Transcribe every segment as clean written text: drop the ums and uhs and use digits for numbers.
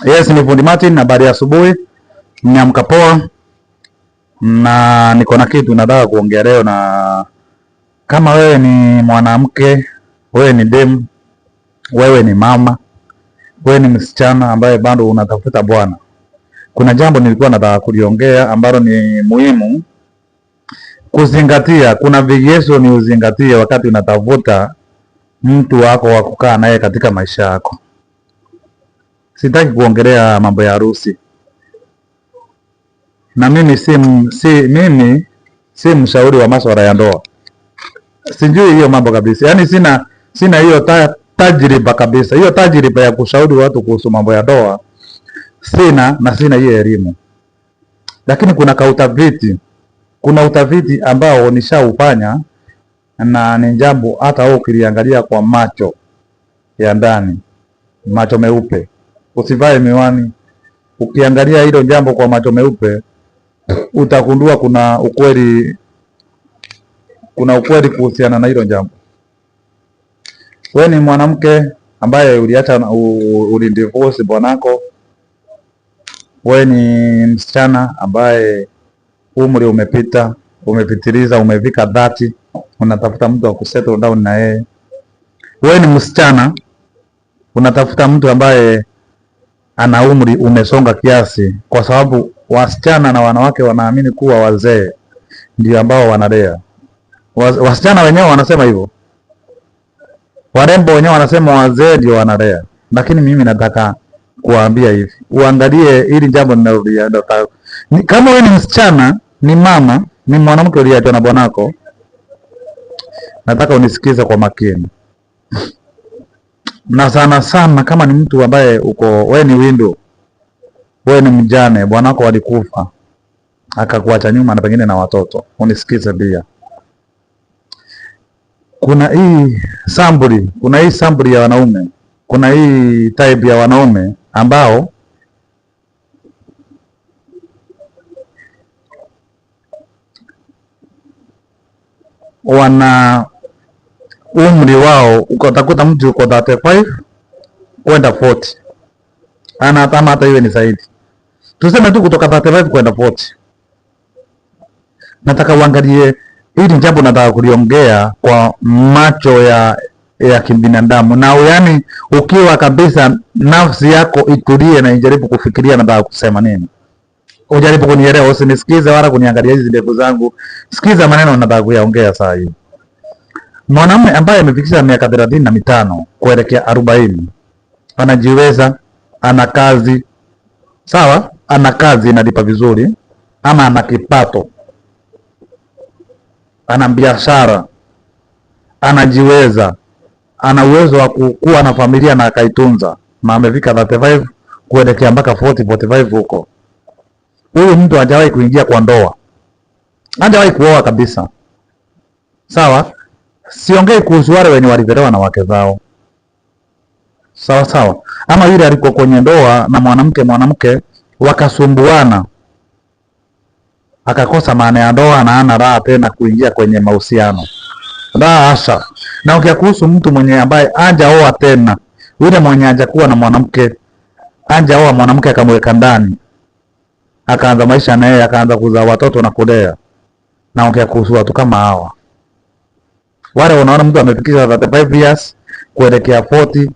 Yes, ni Fundi Martin. Habari ya asubuhi. Nimeamka poa na niko na kitu nataka kuongea leo. Na kama wewe ni mwanamke, wewe ni demu, wewe ni mama, wewe ni msichana ambaye bado unatafuta bwana, kuna jambo nilikuwa nataka kuliongea ambalo ni muhimu kuzingatia. Kuna vigezo ni uzingatie wakati unatafuta mtu wako wa kukaa naye katika maisha yako. Sitaki kuongelea mambo ya harusi, na mimi si mshauri wa masuala ya ndoa. Sijui hiyo mambo kabisa. Yaani sina hiyo tajriba kabisa. Hiyo tajriba ya kushauri watu kuhusu mambo ya ndoa sina hiyo elimu. Lakini kuna utafiti ambao nishaufanya, na ni jambo hata wewe ukiliangalia kwa macho ya ndani, macho meupe, usivae miwani, ukiangalia hilo jambo kwa macho meupe utagundua kuna ukweli kuhusiana na hilo jambo. Wewe ni mwanamke ambaye ulidivorce bwanako. Wewe ni msichana ambaye umri umepitiliza, umefika 30, unatafuta mtu wa kusettle down na yeye. Wewe ni msichana unatafuta mtu ambaye ana umri umesonga kiasi, kwa sababu wasichana na wanawake wanaamini kuwa wazee ndio ambao wanalea. Wasichana wenyewe wanasema hivyo, warembo wenyewe wanasema wazee ndio wanalea. Lakini mimi nataka kuambia hivi, uangalie ili jambo ninarudia. Kama wewe ni msichana, ni mama, ni mwanamke uliyeachwa na bwanako, nataka unisikize kwa makini. Na sana kama ni mtu ambaye wewe ni window, wewe ni mjane, bwanako walikufa akakuacha nyuma na pengine na watoto, unisikize pia. Kuna hii sambuli ya wanaume, kuna hii type ya wanaume ambao wana umri wao, utakuta mtu yuko 35 kwenda 40, hata iwe ni zaidi, tuseme tu kutoka 35 kwenda 40. Nataka uangalie hili jambo, nataka kuliongea kwa macho ya kibinadamu, na yaani ukiwa kabisa nafsi yako itulie na ijaribu kufikiria nataka kusema nini. Ujaribu kunielewa, usinisikize wala kuniangalia hizi ndevu zangu. Sikiza maneno nataka kuyaongea saa hii. Mwanamume ambaye amefikisha miaka 35 kuelekea 40, anajiweza, ana kazi, sawa, ana kazi inalipa vizuri, ama ana kipato, ana biashara, anajiweza, ana uwezo wa kuwa na familia na akaitunza, na amefika 35 kuelekea mpaka 40, 45 huko. Huyu mtu hajawahi kuingia kwa ndoa, hajawahi kuoa kabisa, sawa. Siongei kuhusu wale wenye walivelewa na wake zao, sawa, ama yule alikuwa kwenye ndoa na mwanamke wakasumbuana, akakosa maana ya ndoa na ana raha tena kuingia kwenye mahusiano. Hasha. Na ukia kuhusu mtu mwenye ambaye hajaoa tena, yule mwenye hajakuwa na mwanamke, hajaoa mwanamke akamweka ndani, akaanza maisha naye, akaanza kuzaa watoto na kulea. Na ukia kuhusu watu kama hawa, wale unaona mtu amefikisha 35 years kuelekea 40,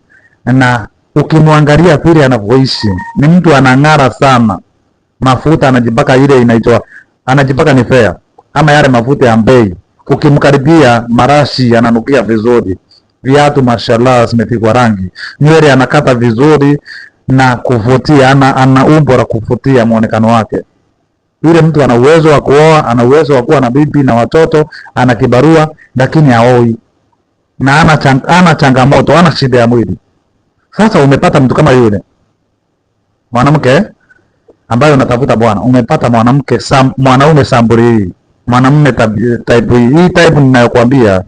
na ukimwangalia vile anavyoishi, ni mtu anang'ara sana, mafuta anajipaka, ile inaitwa anajipaka ni fair, ama yale mafuta ya mbei. Ukimkaribia marashi ananukia vizuri, viatu mashallah zimepigwa rangi, nywele anakata vizuri na kuvutia, ana umbo la kuvutia muonekano wake. Yule mtu ana uwezo wa kuoa, ana uwezo wa kuwa na bibi na watoto, ana kibarua, lakini haoi, na ana changamoto, ana shida ya mwili. Sasa umepata mtu kama yule mwanamke ambaye unatafuta bwana, umepata mwanaume sambuli hii, mwanamume type hii type ninayokuambia,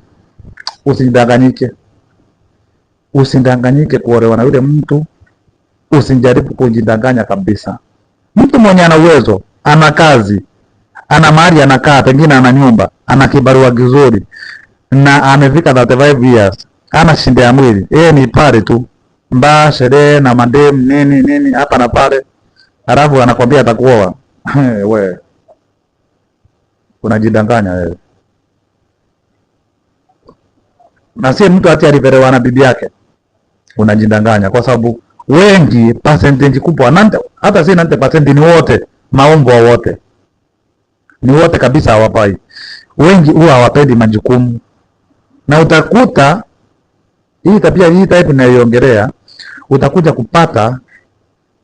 usindanganyike kuolewa na yule mtu. Usijaribu kujidanganya kabisa. Mtu mwenye ana uwezo, ana kazi, ana mahali anakaa, pengine ana nyumba, ana kibarua kizuri, na amefika 35 years, ana shida ya mwili, yeye ni pale tu, mbaa sherehe na madem nini nini hapa na pale, halafu anakwambia atakuoa. We unajidanganya wewe. Na si mtu ati alipelewa na bibi yake, unajidanganya, kwa sababu wengi percentage kubwa hata si 90% ni wote maombo wote, ni wote kabisa hawapai. Wengi huwa hawapendi majukumu, na utakuta hii tabia hii type ninayoongelea, utakuja kupata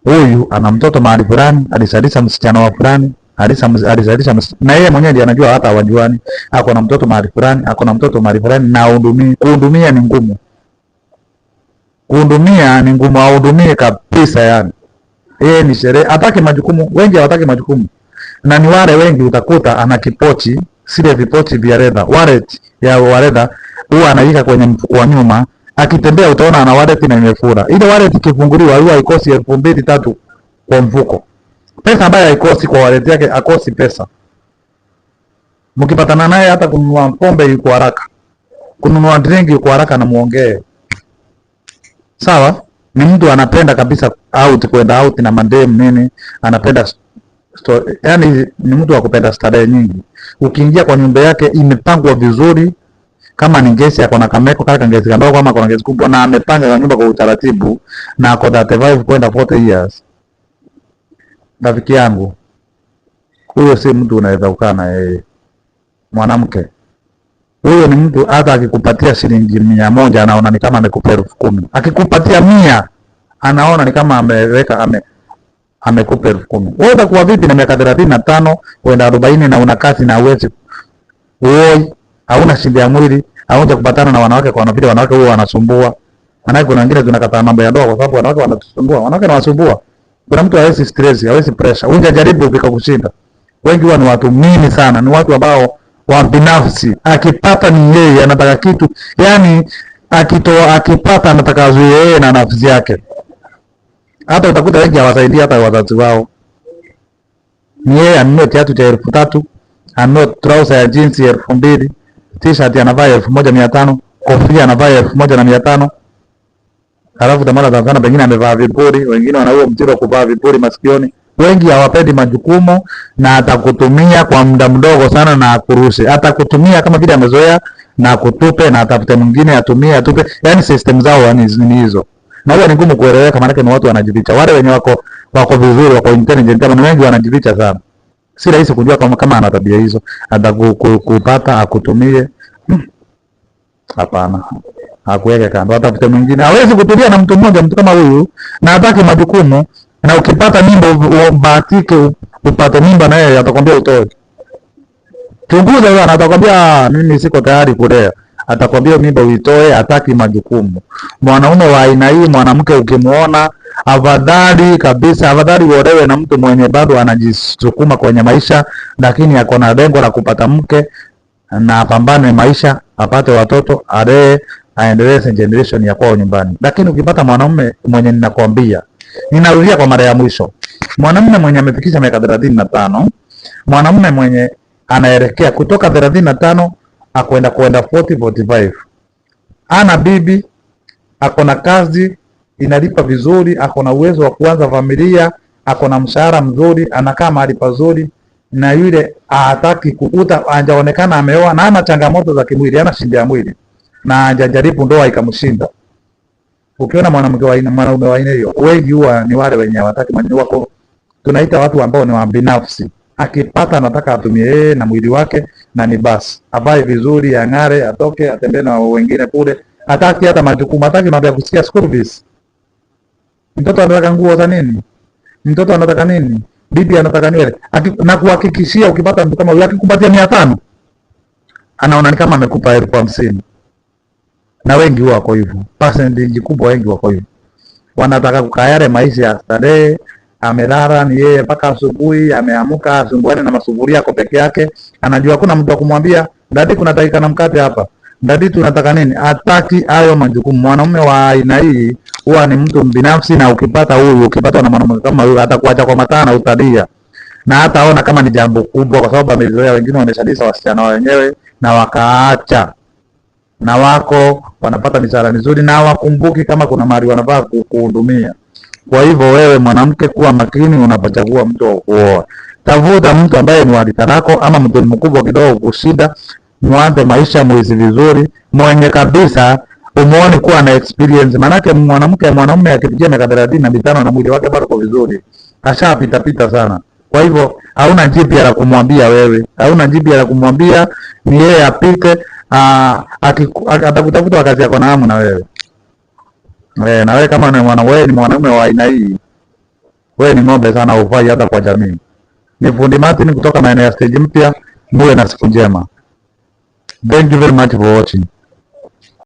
huyu ana mtoto mahali fulani, alisalisha msichana wa fulani, alisalisha na yeye mwenyewe ndiye anajua, hata hawajuani, ako na mtoto mahali fulani, ako na mtoto mahali fulani, na kuhudumia ni ngumu. Kuhudumia ni ngumu, ahudumie kabisa yani. Yeye ni sherehe, hataki majukumu, wengi hawataki majukumu. Na ni wale wengi utakuta ana kipochi, sile vipochi vya leather, wallet ya leather, huwa anaika kwenye mfuko wa nyuma, akitembea utaona ana wallet na imefura. Ile wallet ikifunguliwa huwa haikosi 2,000-3,000 kwa mfuko. Pesa ambayo haikosi kwa wallet yake, akosi pesa. Mkipatana naye hata kununua pombe yuko haraka, kununua drink yuko haraka na muongee. Sawa? Ni mtu anapenda kabisa out, kwenda out na madem nini, anapenda yani ni mtu wa kupenda starehe nyingi. Ukiingia kwa nyumba yake imepangwa vizuri, kama ni gesi ako na kameko kaka gesi kandogo, kama kuna gesi kubwa, na amepanga kwa nyumba kwa utaratibu, na ako 35 kwenda 40 years. Rafiki yangu, huyo si mtu unaweza kukaa na yeye. Mwanamke huyo ni mtu hata akikupatia shilingi 100 anaona ni kama amekupa 10,000. Akikupatia 100 anaona ni kama amekupa 10,000. Wewe utakuwa vipi na miaka 35 kwenda 40 na una kazi na uwezi uoi, hauna shida ya mwili, hauna kupatana na wanawake, kwa vile wanawake huwa wanasumbua. Maana kuna wengine tunakataa mambo ya ndoa kwa sababu wanawake wanatusumbua. Wanawake wanasumbua. Kuna mtu hawezi stress, hawezi pressure. Unajaribu kushinda. Wengi huwa ni watu mimi sana, ni watu ambao wa binafsi. Akipata ni yeye anataka kitu, yani akipata anataka azuie yeye na nafsi yake. Hata utakuta wengi hawasaidia hata wazazi wao. Ni yeye anunue kiatu cha 3,000, anunue trouser ya jeans 2,000, t-shirt anavaa 1,500, kofia anavaa 1,500. Halafu tamara Tanzania pengine amevaa vipuri, wengine wana huo mtindo kuvaa vipuri masikioni. Wengi hawapendi majukumu, na atakutumia kwa muda mdogo sana na akurushe. Atakutumia kama vile amezoea na kutupe, na atafute mwingine atumie atupe. Yaani system zao yani ni hizo. Na huwa ni ngumu kueleweka, maana ni watu wanajificha. Wale wenye wako vizuri, wako intelligent, kama wengi wanajificha sana. Si rahisi kujua kama ana tabia hizo. Atakupata akutumie. Hapana. Hakuweke kando, atafute mwingine. Hawezi kutulia na mtu mmoja, mtu kama huyu, na hataki majukumu. Na ukipata mimba ubahatike upate mimba, na yeye atakwambia utoe. Chunguza yeye, atakwambia mimi siko tayari kulea. Atakwambia mimba uitoe, hataki majukumu. Mwanaume wa aina hii, mwanamke ukimuona, afadhali kabisa, afadhali uolewe na mtu mwenye bado anajisukuma kwenye maisha, lakini ako na lengo la kupata mke na apambane maisha, apate watoto, alee, aendeleze generation ya kwao nyumbani. Lakini ukipata mwanamume mwenye, ninakwambia, ninarudia kwa mara ya mwisho, mwanamume mwenye amefikisha miaka 35, mwanamume mwenye anaelekea kutoka 35 akwenda 40 45, ana bibi, ako na kazi inalipa vizuri, ako na uwezo wa kuanza familia, ako na mshahara mzuri, anakaa mahali pazuri, na yule hataki kukuta, hajaonekana ameoa na ana changamoto za kimwili, ana shida ya mwili, na hajajaribu ndoa ikamshinda. Ukiona mwanamke wa aina, mwanaume wa aina hiyo, wengi huwa ni wale wenye hawataki maneno wako, tunaita watu ambao ni wa binafsi. Akipata anataka atumie yeye na mwili wake, na ni basi, avae vizuri, ang'are, atoke, atembee na wengine kule. Hataki hata majukumu, hataki mambo ya kusikia school fees. Mtoto anataka nguo za nini? Mtoto anataka nini? Bibi anataka nini? Na kuhakikishia, ukipata mtu kama yule akikupatia 500, anaona ni kama amekupa 50,000. Na wengi wako hivyo. Percentage kubwa wengi wako hivyo. Wanataka kukaa yale maisha ya starehe, amelala ni yeye mpaka asubuhi, ameamka asumbuane na masufuria yako peke yake, anajua kuna mtu akumwambia, "Dadi kuna dakika na mkate hapa. Dadi tunataka nini?" Hataki hayo majukumu. Mwanamume wa aina hii huwa ni mtu binafsi, na ukipata na mwanamume kama huyu, atakuacha kwa matana utalia. Na hataona kama ni jambo kubwa, kwa sababu amezoea. Wengine wameshadisa wasichana wenyewe na wakaacha. na wako wanapata mishahara mizuri na wakumbuki kama kuna mahali wanafaa kuhudumia. Kwa hivyo wewe mwanamke, kuwa makini unapochagua mtu wa kuoa. Tafuta mtu ambaye ni wa rika lako ama mtu mkubwa kidogo kushida, muanze maisha muishi vizuri, mwenye kabisa umuone kuwa na experience. Manake mwanamume akifikia miaka 35 na mwili wake bado uko vizuri, ashapita pita sana. Kwa hivyo hauna jipya la kumwambia wewe, hauna jipya la kumwambia, ni yeye apite, atakutafuta wakati yako na hamu na wewe. Na wewe kama wewe ni mwanamume wa aina hii, wewe ni ng'ombe sana, ufai hata kwa jamii. Ni Fundi Martin kutoka maeneo ya Stage Mpya. Muwe na siku njema. Thank you very much for watching.